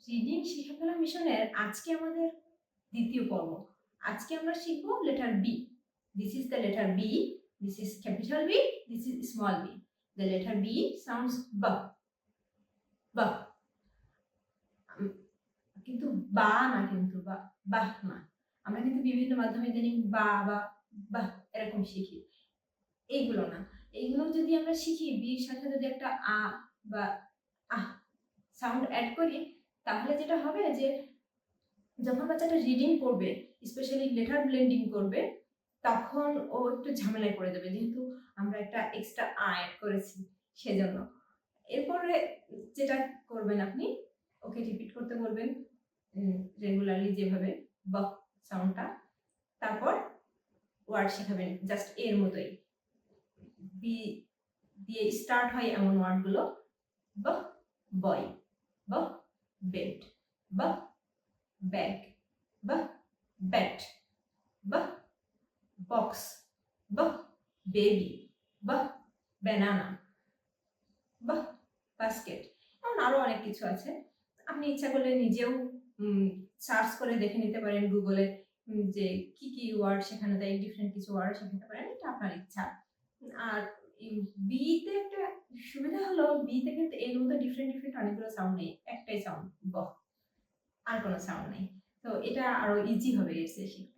Reading শিখে ফেলা মিশনের আজকে আমাদের দ্বিতীয় পর্ব। আজকে আমরা শিখব letter B. This is the letter B, this is capital B, this is small B. The letter B sounds বা, বা, কিন্তু বা না, কিন্তু বা বাহ না। আমরা কিন্তু বিভিন্ন মাধ্যমে ইদানিং বা বা বাহ এরকম শিখি, এইগুলো না। এইগুলো যদি আমরা শিখি, বির সাথে যদি একটা আ বা আহ সাউন্ড অ্যাড করি, তাহলে যেটা হবে যে যখন বাচ্চাটা রিডিং করবে, স্পেশালি লেটার ব্লেন্ডিং করবে, তখন ও একটু ঝামেলায় পড়ে যাবে, যেহেতু আমরা একটা এক্সট্রা অ্যাড করেছি সেজন্য। এরপরে যেটা করবেন, আপনি ওকে রিপিট করতে বলবেন রেগুলারলি, যেভাবে ব সাউন্ডটা। তারপর ওয়ার্ড শেখাবেন জাস্ট এর মতোই, বি দিয়ে স্টার্ট হয় এমন ওয়ার্ডগুলো: ব বয়, ব বেড, ব ব্যাগ, ব ব্যাট, ব বক্স, ব বেবি, ব ব্যানানা, ব বাস্কেট। এমন আরো অনেক কিছু আছে। আপনি ইচ্ছা করলে নিজেও সার্চ করে দেখে নিতে পারেন গুগলে, যে কি কি ওয়ার্ড শেখানো যায়, ডিফারেন্ট কিছু ওয়ার্ড শেখাতে পারেন, এটা আপনার ইচ্ছা। আর বিতে একটা সুবিধা হলো, বিতে কিন্তু এর মধ্যে ডিফারেন্ট ডিফারেন্ট অনেকগুলো সাউন্ড নেই, একটাই সাউন্ড ব, আর কোনো সাউন্ড নেই। তো এটা আরো ইজি হবে এর চেয়ে শিখতে।